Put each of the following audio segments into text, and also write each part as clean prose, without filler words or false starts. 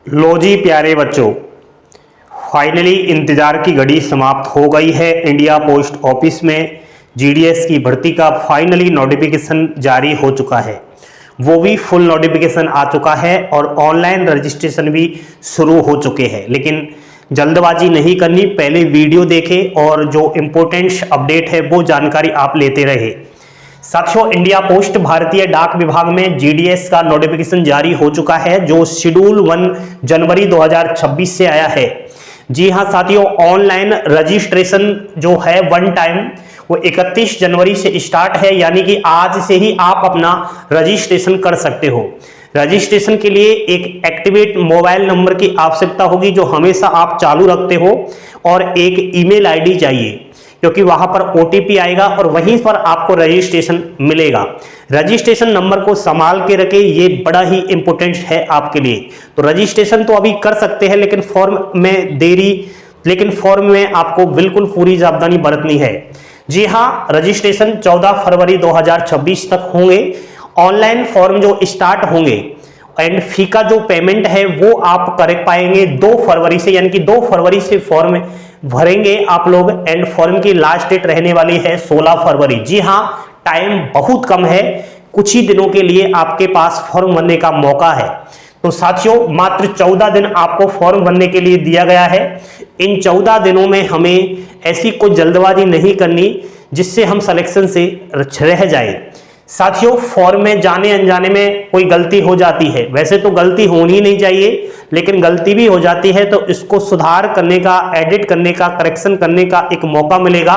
लो जी प्यारे बच्चों, फाइनली इंतज़ार की घड़ी समाप्त हो गई है। इंडिया पोस्ट ऑफिस में जीडीएस की भर्ती का फाइनली नोटिफिकेशन जारी हो चुका है। वो भी फुल नोटिफिकेशन आ चुका है और ऑनलाइन रजिस्ट्रेशन भी शुरू हो चुके हैं। लेकिन जल्दबाजी नहीं करनी, पहले वीडियो देखें और जो इम्पोर्टेंट अपडेट है वो जानकारी आप लेते रहे। साथियों, इंडिया पोस्ट भारतीय डाक विभाग में जीडीएस का नोटिफिकेशन जारी हो चुका है, जो शेड्यूल 1 जनवरी 2026 से आया है। जी हां साथियों, ऑनलाइन रजिस्ट्रेशन जो है वन टाइम वो 31 जनवरी से स्टार्ट है, यानी कि आज से ही आप अपना रजिस्ट्रेशन कर सकते हो। रजिस्ट्रेशन के लिए एक एक्टिवेट मोबाइल नंबर की आवश्यकता होगी जो हमेशा आप चालू रखते हो, और एक ईमेल आईडी चाहिए क्योंकि वहां पर ओटीपी आएगा और वहीं पर आपको रजिस्ट्रेशन मिलेगा। रजिस्ट्रेशन नंबर को संभाल के रखें, ये बड़ा ही इंपॉर्टेंट है आपके लिए। तो रजिस्ट्रेशन तो अभी कर सकते हैं, लेकिन फॉर्म में देरी, लेकिन फॉर्म में आपको बिल्कुल पूरी सावधानी बरतनी है। जी हाँ, रजिस्ट्रेशन 14 फरवरी 2026 तक होंगे। ऑनलाइन फॉर्म जो स्टार्ट होंगे एंड फी का जो पेमेंट है वो आप कर पाएंगे 2 फरवरी से, यानी कि 2 फरवरी से फॉर्म भरेंगे आप लोग। एंड फॉर्म की लास्ट डेट रहने वाली है 16 फरवरी। जी हाँ, टाइम बहुत कम है, कुछ ही दिनों के लिए आपके पास फॉर्म भरने का मौका है। तो साथियों, मात्र 14 दिन आपको फॉर्म भरने के लिए दिया गया है। इन 14 दिनों में हमें ऐसी कोई जल्दबाजी नहीं करनी जिससे हम सिलेक्शन से रह जाए। साथियों, फॉर्म में जाने अनजाने में कोई गलती हो जाती है, वैसे तो गलती होनी ही नहीं चाहिए, लेकिन गलती भी हो जाती है तो इसको सुधार करने का, एडिट करने का, करेक्शन करने का एक मौका मिलेगा।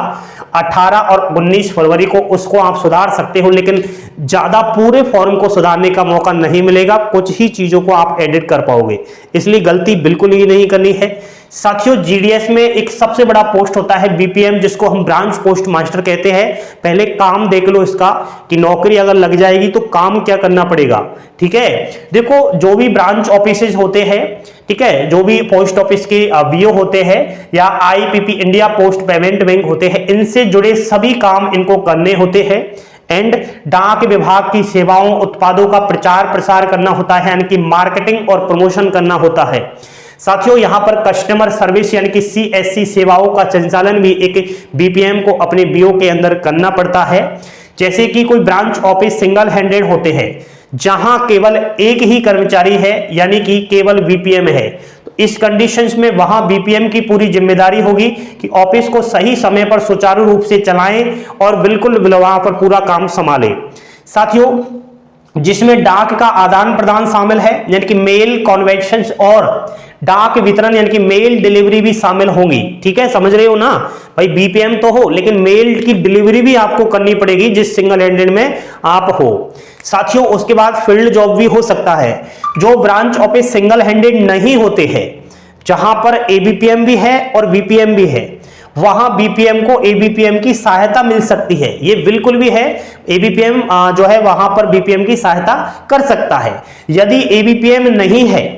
18 और 19 फरवरी को उसको आप सुधार सकते हो, लेकिन ज़्यादा पूरे फॉर्म को सुधारने का मौका नहीं मिलेगा, कुछ ही चीज़ों को आप एडिट कर पाओगे, इसलिए गलती बिल्कुल ही नहीं करनी है। साथियों, जीडीएस में एक सबसे बड़ा पोस्ट होता है बीपीएम, जिसको हम ब्रांच पोस्ट मास्टर कहते हैं। पहले काम देख लो इसका कि नौकरी अगर लग जाएगी तो काम क्या करना पड़ेगा। ठीक है, देखो जो भी ब्रांच ऑफिसेज होते हैं, ठीक है, जो भी पोस्ट ऑफिस के वीओ होते हैं या IPP India post payment bank होते हैं, इनसे जुड़े सभी काम इनको करने होते हैं। एंड डाक विभाग की सेवाओं, उत्पादों का प्रचार प्रसार करना होता है, यानी कि मार्केटिंग और प्रमोशन करना होता है। साथियों, यहां पर कस्टमर सर्विस यानी कि सीएससी सेवाओं का संचालन भी एक बीपीएम को अपने बीओ के अंदर करना पड़ता है। जैसे कि कोई ब्रांच ऑफिस सिंगल हैंडेड होते हैं, जहां केवल एक ही कर्मचारी है, यानी कि केवल बीपीएम है, तो इस कंडीशंस में वहां बीपीएम की पूरी जिम्मेदारी होगी कि ऑफिस को सही समय पर सुचारू रूप से चलाएं और बिल्कुल वहां पर पूरा काम संभालें। साथियों, जिसमें डाक का आदान प्रदान शामिल है, यानी कि मेल कॉन्वेक्शंस, और डाक वितरण यानी कि मेल डिलीवरी भी शामिल होंगी। ठीक है, समझ रहे हो ना भाई, बीपीएम तो हो लेकिन मेल की डिलीवरी भी आपको करनी पड़ेगी जिस सिंगल हैंडेड में आप हो। साथियों, उसके बाद फील्ड जॉब भी हो सकता है। जो ब्रांच ऑफिस सिंगल हैंडेड नहीं होते हैं, जहां पर एबीपीएम भी है और बीपीएम भी है, वहां बीपीएम को एबीपीएम की सहायता मिल सकती है। ये बिल्कुल भी है, एबीपीएम जो है वहां पर बीपीएम की सहायता कर सकता है। यदि एबीपीएम नहीं है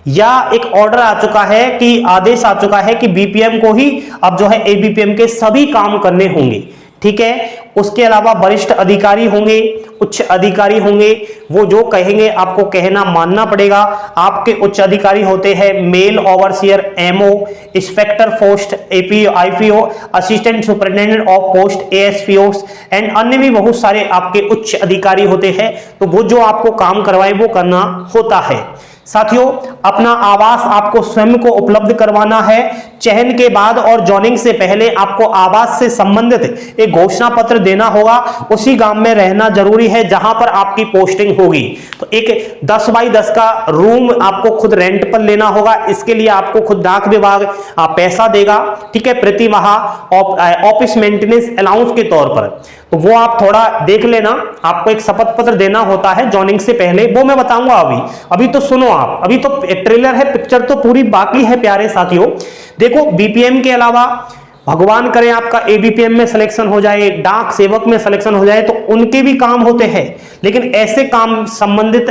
या एक ऑर्डर आ चुका है कि आदेश आ चुका है कि बीपीएम को ही अब जो है एबीपीएम के सभी काम करने होंगे, ठीक है, उसके अलावा वरिष्ठ अधिकारी होंगे, उच्च अधिकारी होंगे, वो जो कहेंगे आपको कहना मानना पड़ेगा। आपके उच्च अधिकारी होते हैं mail overseer, MO, inspector post, APO, IPO, assistant superintendent of post, ASPO and अन्य भी बहुत सारे आपके उच्च अधिकारी होते हैं। तो वो जो आपको काम करवाए वो करना होता है। साथियों, अपना आवास आपको स्वयं को उपलब्ध करवाना है। चयन के बाद और जॉइनिंग से पहले आपको आवास से संबंधित एक घोषणा पत्र देना होगा। उसी गांव में रहना जरूरी है जहां पर आपकी पोस्टिंग होगी। तो एक 10 बाई 10 का रूम आपको खुद रेंट पर लेना होगा। इसके लिए आपको खुद डाक विभाग पैसा देगा, ठीक है, प्रति माह ऑफिस मेंटेनेंस अलाउंस के तौर पर। तो वो आप थोड़ा देख लेना, आपको एक शपथ पत्र देना होता है जॉइनिंग से पहले, वो मैं बताऊंगा। अभी तो सुनो आप, अभी तो ट्रेलर है, पिक्चर तो पूरी बाकी है प्यारे साथियों। देखो, बीपीएम के अलावा भगवान करे आपका एबीपीएम में सिलेक्शन हो जाए, डाक सेवक में सिलेक्शन हो जाए, तो उनके भी काम होते हैं। लेकिन ऐसे काम संबंधित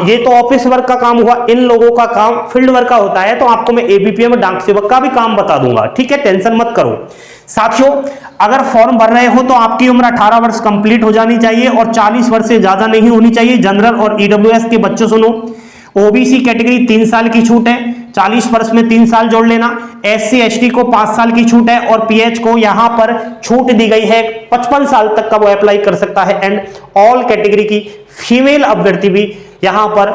ये तो ऑफिस वर्क का काम हुआ, इन लोगों का काम फील्ड वर्क का होता है। तो आपको मैं एबीपीएम और डाक सेवक का भी काम बता दूंगा, ठीक है, टेंशन मत करो। साथियों, अगर फॉर्म भर रहे हो तो आपकी उम्र 18 वर्ष कंप्लीट हो जानी चाहिए और 40 वर्ष से ज्यादा नहीं होनी चाहिए। जनरल और ईडब्ल्यूएस के बच्चों सुनो, ओबीसी कैटेगरी 3 साल की छूट है, 40 वर्ष में 3 साल जोड़ लेना। एससी एसटी को 5 साल की छूट है और पीएच को यहां पर छूट दी गई है, 55 साल तक का वो अप्लाई कर सकता है। एंड ऑल कैटेगरी की फीमेल अभ्यर्थी भी यहां पर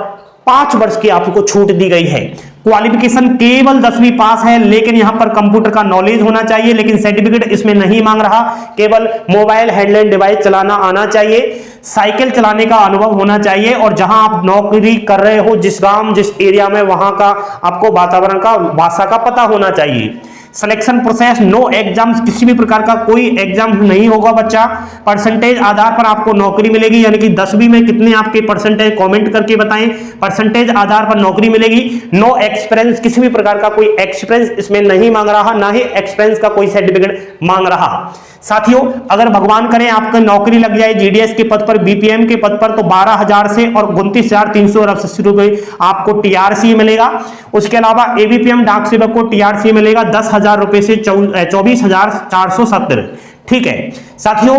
5 वर्ष की आपको छूट दी गई है। क्वालिफिकेशन केवल 10वीं पास है, लेकिन यहां पर कंप्यूटर का नॉलेज होना चाहिए, लेकिन सर्टिफिकेट इसमें नहीं मांग रहा, केवल मोबाइल हैंडलेड डिवाइस चलाना आना चाहिए, साइकिल चलाने का अनुभव होना चाहिए और जहां आप नौकरी कर रहे हो, जिस गांव जिस एरिया में, वहां का आपको वातावरण का, भाषा का पता होना चाहिए। सिलेक्शन प्रोसेस नो एग्जाम्स, किसी भी प्रकार का कोई एग्जाम नहीं होगा बच्चा। परसेंटेज आधार पर आपको नौकरी मिलेगी, यानी कि 10वीं में कितने आपके परसेंटेज कमेंट करके बताएं। परसेंटेज आधार पर नौकरी मिलेगी। नो एक्सपीरियंस, किसी भी प्रकार का कोई एक्सपीरियंस इसमें नहीं मांग रहा, ना ही एक्सपीरियंस का कोई सर्टिफिकेट मांग रहा। साथियों, अगर भगवान करे आपको नौकरी लग जाए जीडीएस के पद पर, बीपीएम के पद पर, तो 12,000 से और 29,380 रुपए आपको टीआरसी मिलेगा। उसके अलावा एबीपीएम डाक सेवक को टीआरसी मिलेगा 10,000 रुपए से 24,470। ठीक है साथियों,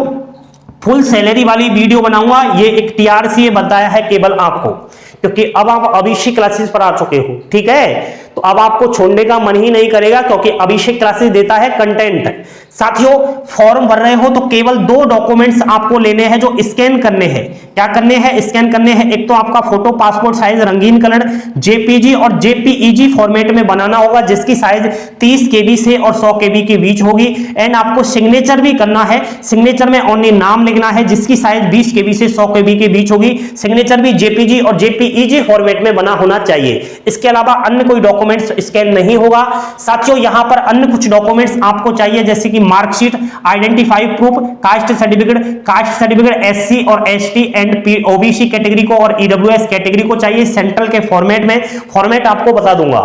फुल सैलरी वाली वीडियो बनाऊंगा, ये एक टीआरसी बताया है केवल आपको, क्योंकि अब आप अभिषेक क्लासेस पर आ चुके हो। ठीक है, तो अब आपको छोड़ने का मन ही नहीं करेगा, क्योंकि अभिषेक क्लासेस देता है कंटेंट। साथियों, फॉर्म भर रहे हो तो केवल 2 डॉक्यूमेंट्स आपको लेने हैं जो स्कैन करने हैं। क्या करने हैं? स्कैन करने हैं। एक तो आपका फोटो पासपोर्ट साइज रंगीन कलर जेपीजी और जेपीईजी फॉर्मेट में बनाना होगा, जिसकी साइज 30 केबी से और 100 केबी के बीच होगी। एंड आपको सिग्नेचर भी करना है। सिग्नेचर में ओनली नाम लिखना है, जिसकी साइज 20 केबी से 100 केबी के बीच होगी। सिग्नेचर भी जेपीजी और जेपीईजी फॉर्मेट में बना होना चाहिए। इसके अलावा अन्य कोई डॉक्यूमेंट्स स्कैन नहीं होगा। साथियों, यहां पर अन्य कुछ डॉक्यूमेंट्स आपको चाहिए, जैसे कि marksheet, identify proof, caste certificate SC और एसटी एंड ओबीसी कैटेगरी को और ईडब्ल्यूएस कैटेगरी को चाहिए सेंट्रल के फॉर्मेट में। फॉर्मेट आपको बता दूंगा।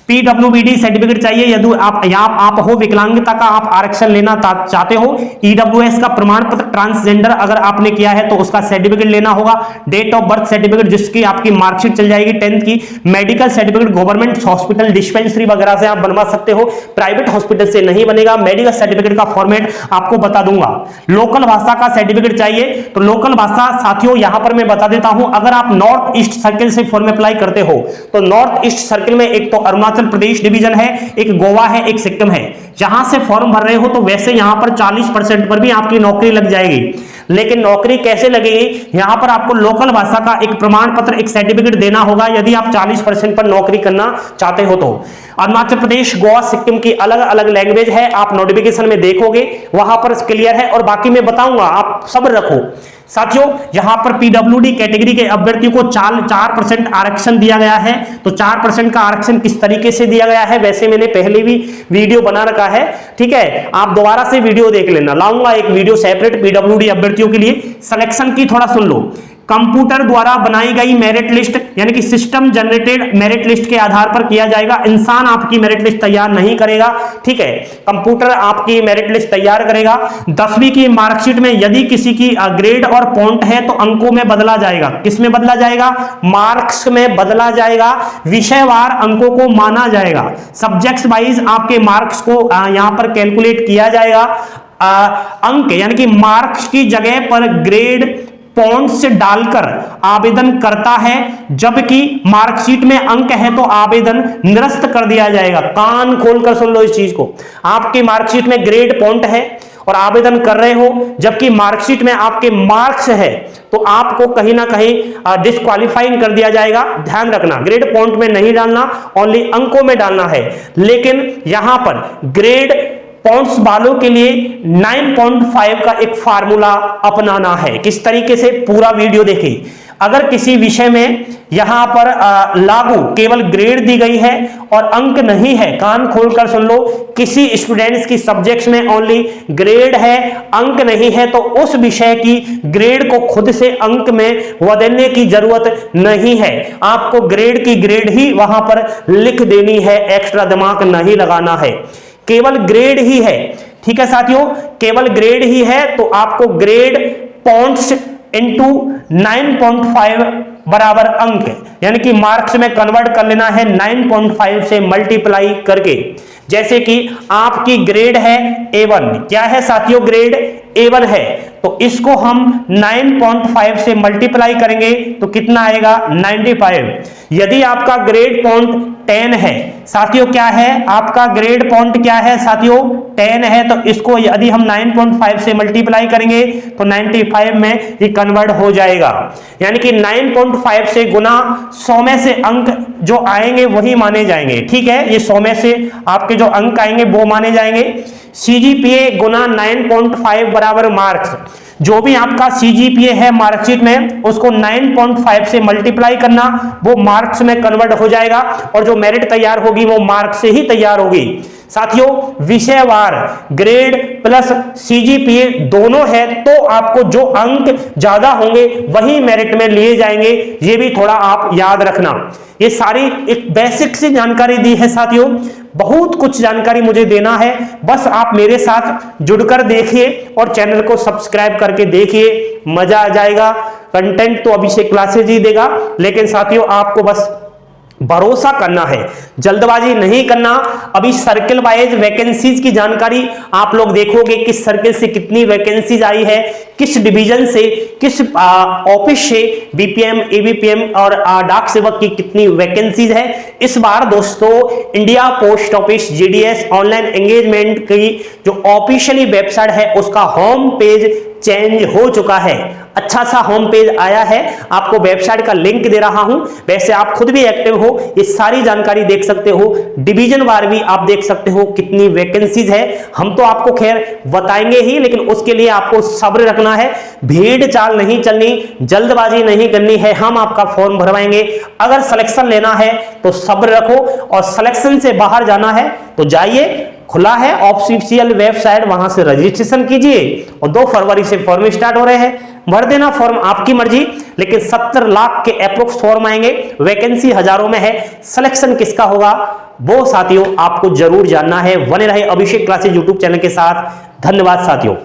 पीडब्ल्यूबीडी सर्टिफिकेट चाहिए यदि आप हो विकलांगता का आप आरक्षण लेना चाहते हो। ईडब्ल्यूएस का प्रमाण पत्र, ट्रांसजेंडर अगर आपने किया है तो उसका सर्टिफिकेट लेना होगा। डेट ऑफ बर्थ सर्टिफिकेट, जिसकी आपकी मार्कशीट चल जाएगी 10th की। Medical certificate government hospital dispensary वगैरह से आप बनवा सकते हो, प्राइवेट हॉस्पिटल से नहीं बनेगा। मेडिकल सर्टिफिकेट का फॉर्मेट आपको बता दूंगा। लोकल भाषा का सर्टिफिकेट चाहिए, तो लोकल भाषा साथियों यहां पर मैं बता देता हूं। अगर आप नॉर्थ ईस्ट सर्किल से फॉर्म अप्लाई करते हो तो नॉर्थ ईस्ट सर्किल में एक तो अरुणाचल प्रदेश डिवीजन है, एक गोवा है, एक सिक्किम है। जहां से फॉर्म भर रहे हो तो वैसे यहां पर 40% पर भी आपकी नौकरी लग जाएगी, लेकिन नौकरी कैसे लगेगी? यहां पर आपको लोकल भाषा का एक प्रमाण पत्र, एक सर्टिफिकेट देना होगा यदि आप 40% पर नौकरी करना चाहते हो तो। अरुणाचल प्रदेश, गोवा, सिक्किम की अलग अलग लैंग्वेज है, आप नोटिफिकेशन में देखोगे वहां पर क्लियर है, और बाकी मैं बताऊंगा, आप सब्र रखो। साथियों, यहां पर पीडब्ल्यूडी कैटेगरी के अभ्यर्थियों को 4% आरक्षण दिया गया है। तो 4% का आरक्षण किस तरीके से दिया गया है, वैसे मैंने पहले भी वीडियो बना रखा है। ठीक है, आप दोबारा से वीडियो देख लेना, लाऊंगा एक वीडियो सेपरेट पीडब्ल्यूडी अभ्यर्थियों के लिए। सिलेक्शन की थोड़ा सुन लो। कंप्यूटर द्वारा बनाई गई मेरिट लिस्ट, यानी कि सिस्टम जनरेटेड मेरिट लिस्ट के आधार पर किया जाएगा। इंसान आपकी मेरिट लिस्ट तैयार नहीं करेगा। ठीक है, कंप्यूटर आपकी मेरिट लिस्ट तैयार करेगा। 10वीं की मार्कशीट में यदि किसी की ग्रेड और पॉइंट है तो अंकों में बदला जाएगा। किस में बदला जाएगा? मार्क्स में बदला जाएगा। विषयवार अंकों को माना जाएगा। सब्जेक्ट्स वाइज आपके मार्क्स को यहां पर कैलकुलेट किया जाएगा। अंक यानी कि मार्क्स की जगह पर ग्रेड पॉइंट्स डालकर आवेदन करता है, जबकि मार्कशीट में अंक है तो आवेदन निरस्त कर दिया जाएगा। कान खोलकर सुन लो इस चीज को। आपकी मार्कशीट में ग्रेड पॉइंट है और आवेदन कर रहे हो, जबकि मार्कशीट में आपके मार्क्स है, तो आपको कहीं ना कहीं डिस्क्वालीफाइंग कर दिया जाएगा। ध्यान रखना, ग्रेड पॉइंट में नहीं डालना, ओनली अंकों में डालना है। लेकिन यहां पर ग्रेड पॉइंट्स वालों के लिए 9.5 का एक फार्मूला अपनाना है। किस तरीके से? पूरा वीडियो देखिए। अगर किसी विषय में यहां पर लागू केवल ग्रेड दी गई है और अंक नहीं है, कान खोलकर सुन लो, किसी स्टूडेंट्स की सब्जेक्ट्स में ओनली ग्रेड है, अंक नहीं है, तो उस विषय की ग्रेड को खुद से अंक में बदलने की जरूरत नहीं है। आपको ग्रेड की ग्रेड ही वहां पर लिख देनी है, एक्स्ट्रा दिमाग नहीं लगाना है। केवल ग्रेड ही है। ठीक है साथियों, केवल ग्रेड ही है, तो आपको ग्रेड पॉइंट्स इंटू 9.5 बराबर अंक, यानी कि मार्क्स में कन्वर्ट कर लेना है 9.5 से मल्टीप्लाई करके। जैसे कि आपकी ग्रेड है A1, क्या है साथियों? ग्रेड A1 है, तो इसको हम 9.5 से मल्टीप्लाई करेंगे तो कितना आएगा 95। यदि आपका ग्रेड पॉइंट 10 है साथियों, क्या है आपका ग्रेड पॉइंट क्या है साथियों 10 है, तो इसको यदि हम 9.5 से मल्टीप्लाई करेंगे तो 95 में ये कन्वर्ट हो जाएगा। यानी कि 9.5 से गुना 100 में से अंक जो आएंगे वही माने जाएंगे। ठीक है, ये 100 में से आपके जो अंक आएंगे वो माने जाएंगे। सीजीपीए गुना 9.5 बराबर मार्क्स। जो भी आपका सीजीपीए है मार्कशीट में उसको 9.5 से मल्टीप्लाई करना, वो मार्क्स में कन्वर्ट हो जाएगा और जो मेरिट तैयार होगी वो मार्क्स से ही तैयार होगी। साथियों, विषयवार ग्रेड प्लस सीजीपीए दोनों है तो आपको जो अंक ज्यादा होंगे वही मेरिट में लिए जाएंगे, ये भी थोड़ा आप याद रखना। ये सारी एक बेसिक सी जानकारी दी है साथियों, बहुत कुछ जानकारी मुझे देना है, बस आप मेरे साथ जुड़कर देखिए और चैनल को सब्सक्राइब करके देखिए, मजा आ जाएगा। कंटेंट तो अभिषेक क्लासेज ही देगा, लेकिन साथियों आपको बस भरोसा करना है, जल्दबाजी नहीं करना। अभी सर्कल वाइज वैकेंसीज की जानकारी आप लोग देखोगे, किस सर्कल से कितनी वैकेंसीज आई है, किस डिवीजन से, किस ऑफिस से बीपीएम, एबीपीएम और डाक सेवक की कितनी वैकेंसीज है। इस बार दोस्तों India post office GDS online engagement की जो ऑफिशियली वेबसाइट है उसका होम पेज चेंज हो चुका है। अच्छा सा होम पेज आया है, आपको वेबसाइट का लिंक दे रहा हूं। वैसे आप खुद भी एक्टिव हो, ये सारी जानकारी देख सकते हो, डिवीजन वार भी आप देख सकते हो कितनी वैकेंसीज है। हम तो आपको खैर बताएंगे ही, लेकिन उसके लिए आपको सब्र रखना है, भीड़ चाल नहीं चलनी, जल्दबाजी नहीं करनी है। हम आपका फॉर्म भरवाएंगे, अगर सिलेक्शन लेना है तो सब्र रखो, और सिलेक्शन से बाहर जाना है तो जाइए, खुला है ऑफिशियल वेबसाइट, वहां से रजिस्ट्रेशन कीजिए और 2 फरवरी से फॉर्म स्टार्ट हो रहे हैं, भर देना फॉर्म, आपकी मर्जी। लेकिन 70 लाख के अप्रोक्स फॉर्म आएंगे, वैकेंसी हजारों में है, सिलेक्शन किसका होगा वो साथियों आपको जरूर जानना है। बने रहे अभिषेक क्लासेज यूट्यूब चैनल के साथ। धन्यवाद साथियों।